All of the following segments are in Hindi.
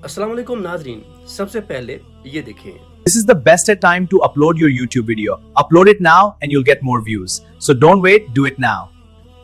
अस्सलाम वालेकुम नाजरीन, सबसे पहले ये देखें। This is the best time to upload your YouTube video. Upload it now and you'll get more views. So don't wait, do it now.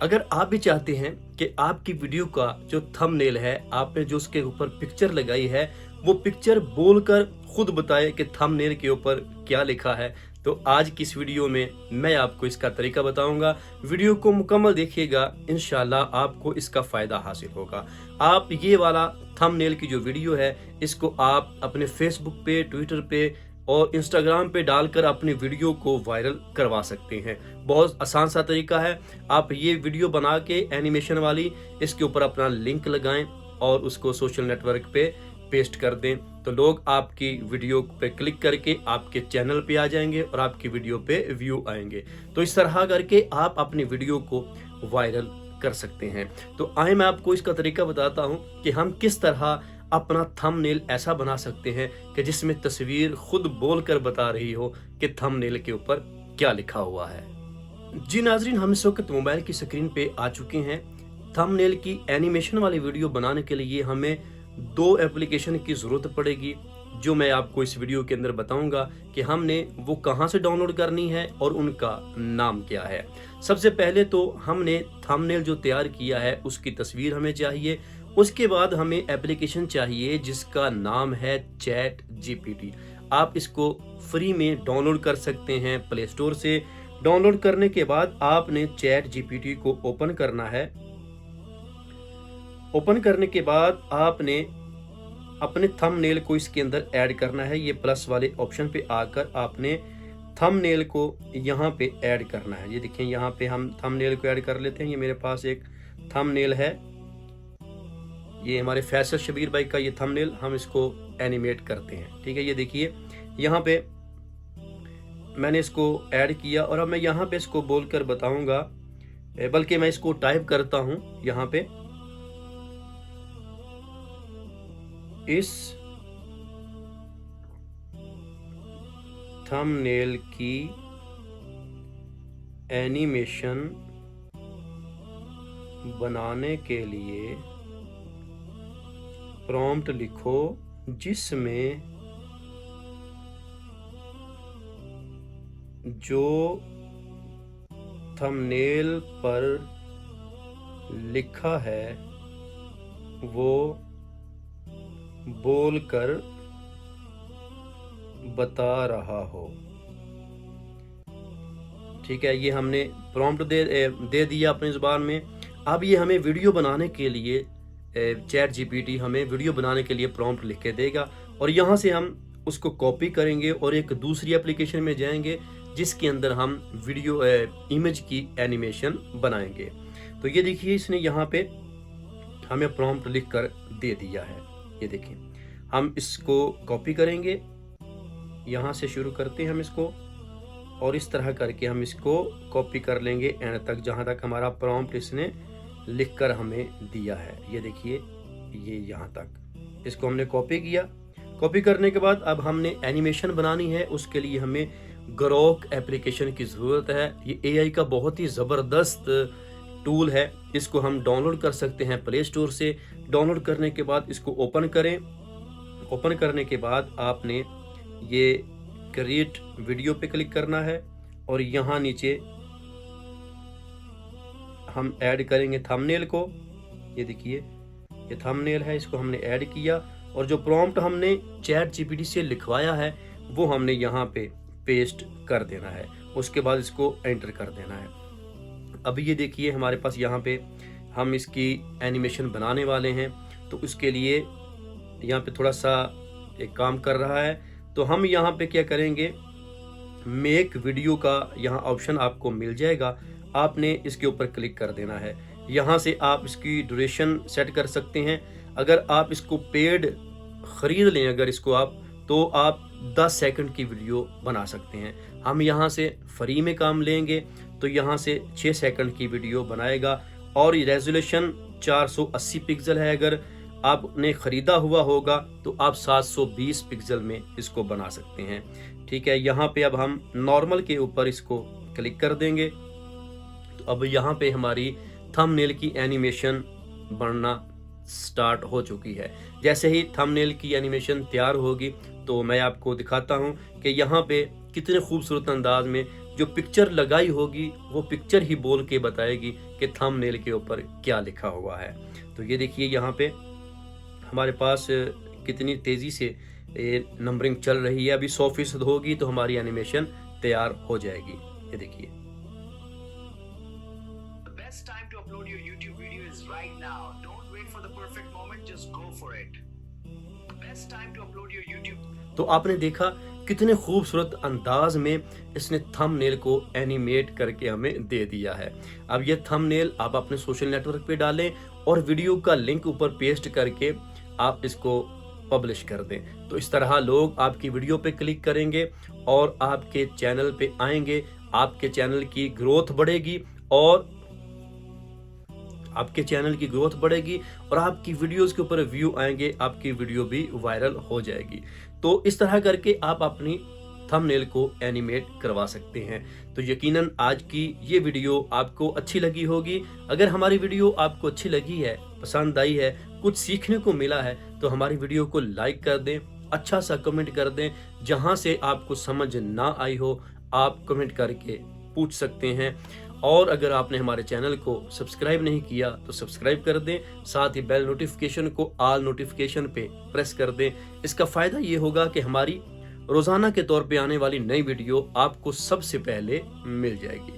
अगर आप भी चाहते हैं कि आपकी वीडियो का जो थंबनेल है, आपने जो उसके ऊपर पिक्चर लगाई है, वो पिक्चर बोलकर खुद बताए कि थंबनेल के ऊपर क्या लिखा है, तो आज की इस वीडियो में मैं आपको इसका तरीका बताऊंगा। वीडियो को मुकम्मल देखिएगा, इंशाल्लाह आपको इसका फ़ायदा हासिल होगा। आप ये वाला थंबनेल की जो वीडियो है, इसको आप अपने फेसबुक पे, ट्विटर पे और इंस्टाग्राम पे डालकर अपनी वीडियो को वायरल करवा सकते हैं। बहुत आसान सा तरीका है। आप ये वीडियो बना के एनिमेशन वाली इसके ऊपर अपना लिंक लगाएं और उसको सोशल नेटवर्क पे पेस्ट कर दें, तो लोग आपकी वीडियो पे क्लिक करके आपके चैनल पे आ जाएंगे और आपकी वीडियो पे व्यू आएंगे। तो इस तरह करके आप अपनी वीडियो को वायरल कर सकते हैं। तो आए मैं आपको इसका तरीका बताता हूँ कि हम किस तरह अपना थंबनेल ऐसा बना सकते हैं कि जिसमें तस्वीर खुद बोलकर बता रही हो कि थंबनेल के ऊपर क्या लिखा हुआ है। जी नाजरीन, हम इस वक्त मोबाइल की स्क्रीन पे आ चुके हैं। थंबनेल की एनिमेशन वाली वीडियो बनाने के लिए हमें दो एप्लीकेशन की ज़रूरत पड़ेगी, जो मैं आपको इस वीडियो के अंदर बताऊंगा कि हमने वो कहां से डाउनलोड करनी है और उनका नाम क्या है। सबसे पहले तो हमने थंबनेल जो तैयार किया है उसकी तस्वीर हमें चाहिए। उसके बाद हमें एप्लीकेशन चाहिए जिसका नाम है चैट जीपीटी। आप इसको फ्री में डाउनलोड कर सकते हैं प्ले स्टोर से। डाउनलोड करने के बाद आपने चैट जीपीटी को ओपन करना है। ओपन करने के बाद आपने अपने थंबनेल को इसके अंदर ऐड करना है। ये प्लस वाले ऑप्शन पे आकर आपने थंबनेल को यहाँ पे ऐड करना है। ये देखिए, यहाँ पे हम थंबनेल को ऐड कर लेते हैं। ये मेरे पास एक थंबनेल है, ये हमारे फैसल शबीर भाई का ये थंबनेल, हम इसको एनिमेट करते हैं। ठीक है, ये देखिए यहाँ पे मैंने इसको ऐड किया और अब मैं यहाँ पे इसको बोलकर बताऊंगा, बल्कि मैं इसको टाइप करता हूँ यहाँ पे, इस थंबनेल की एनिमेशन बनाने के लिए प्रॉम्प्ट लिखो जिसमें जो थंबनेल पर लिखा है वो बोलकर बता रहा हो। ठीक है, ये हमने प्रॉम्प्ट दे दिया अपनी ज़ुबान में। अब ये हमें वीडियो बनाने के लिए चैट जीपीटी हमें वीडियो बनाने के लिए प्रॉम्प्ट लिख के देगा और यहाँ से हम उसको कॉपी करेंगे और एक दूसरी एप्लीकेशन में जाएंगे जिसके अंदर हम वीडियो इमेज की एनिमेशन बनाएंगे। तो ये देखिए, इसने यहाँ पे हमें प्रॉम्प्ट लिख कर दे दिया है। ये देखिए, हम इसको कॉपी करेंगे, यहाँ से शुरू करते हैं हम इसको और इस तरह करके हम इसको कॉपी कर लेंगे एंड तक, जहाँ तक हमारा प्रॉम्प्ट इसने लिख कर हमें दिया है। ये देखिए, ये यहाँ तक इसको हमने कॉपी किया। कॉपी करने के बाद अब हमने एनिमेशन बनानी है, उसके लिए हमें ग्रोक एप्लीकेशन की ज़रूरत है। ये एआई का बहुत ही ज़बरदस्त टूल है। इसको हम डाउनलोड कर सकते हैं प्ले स्टोर से। डाउनलोड करने के बाद इसको ओपन करें। ओपन करने के बाद आपने ये क्रिएट वीडियो पे क्लिक करना है और यहाँ नीचे हम ऐड करेंगे थंबनेल को। ये देखिए, ये थंबनेल है, इसको हमने ऐड किया और जो प्रॉम्प्ट हमने चैट जीपीटी से लिखवाया है वो हमने यहाँ पे पेस्ट कर देना है। उसके बाद इसको एंटर कर देना है। अब ये देखिए, हमारे पास यहाँ पे हम इसकी एनिमेशन बनाने वाले हैं, तो उसके लिए यहाँ पे थोड़ा सा एक काम कर रहा है। तो हम यहाँ पे क्या करेंगे, मेक वीडियो का यहाँ ऑप्शन आपको मिल जाएगा, आपने इसके ऊपर क्लिक कर देना है। यहाँ से आप इसकी ड्यूरेशन सेट कर सकते हैं। अगर आप इसको पेड ख़रीद लें, अगर इसको आप, तो आप 10 सेकंड की वीडियो बना सकते हैं। हम यहाँ से फ्री में काम लेंगे तो यहाँ से 6 सेकंड की वीडियो बनाएगा और रेजोल्यूशन 480 पिक्सल है। अगर आपने ख़रीदा हुआ होगा तो आप 720 पिक्सल में इसको बना सकते हैं। ठीक है, यहाँ पे अब हम नॉर्मल के ऊपर इसको क्लिक कर देंगे। तो अब यहाँ पे हमारी थंबनेल की एनिमेशन बनना स्टार्ट हो चुकी है। जैसे ही थंबनेल की एनिमेशन तैयार होगी तो मैं आपको दिखाता हूं कि यहाँ पे कितने खूबसूरत अंदाज में जो पिक्चर लगाई होगी वो पिक्चर ही बोल के बताएगी कि थंबनेल के ऊपर क्या लिखा हुआ है। तो ये देखिए यहाँ पे हमारे पास कितनी तेज़ी से नंबरिंग चल रही है। अभी 100% होगी तो हमारी एनिमेशन तैयार हो जाएगी। ये देखिए। The best time to upload your YouTube video is right now. Don't wait for the perfect moment, just go for it. The best time to upload your YouTube. तो आपने देखा कितने खूबसूरत अंदाज में इसने थंबनेल को एनिमेट करके हमें दे दिया है। अब ये थंबनेल आप अपने सोशल नेटवर्क पे डालें और वीडियो का लिंक ऊपर पेस्ट करके आप इसको पब्लिश कर दें। तो इस तरह लोग आपकी वीडियो पे क्लिक करेंगे और आपके चैनल पे आएंगे, आपके चैनल की ग्रोथ बढ़ेगी और आपके चैनल की ग्रोथ बढ़ेगी और आपकी वीडियोस के ऊपर व्यू आएंगे, आपकी वीडियो भी वायरल हो जाएगी। तो इस तरह करके आप अपनी थंबनेल को एनिमेट करवा सकते हैं। तो यकीनन आज की ये वीडियो आपको अच्छी लगी होगी। अगर हमारी वीडियो आपको अच्छी लगी है, पसंद आई है, कुछ सीखने को मिला है तो हमारी वीडियो को लाइक कर दें, अच्छा सा कमेंट कर दें। जहां से आपको समझ ना आई हो आप कमेंट करके पूछ सकते हैं। और अगर आपने हमारे चैनल को सब्सक्राइब नहीं किया तो सब्सक्राइब कर दें, साथ ही बेल नोटिफिकेशन को ऑल नोटिफिकेशन पे प्रेस कर दें। इसका फ़ायदा ये होगा कि हमारी रोज़ाना के तौर पे आने वाली नई वीडियो आपको सबसे पहले मिल जाएगी।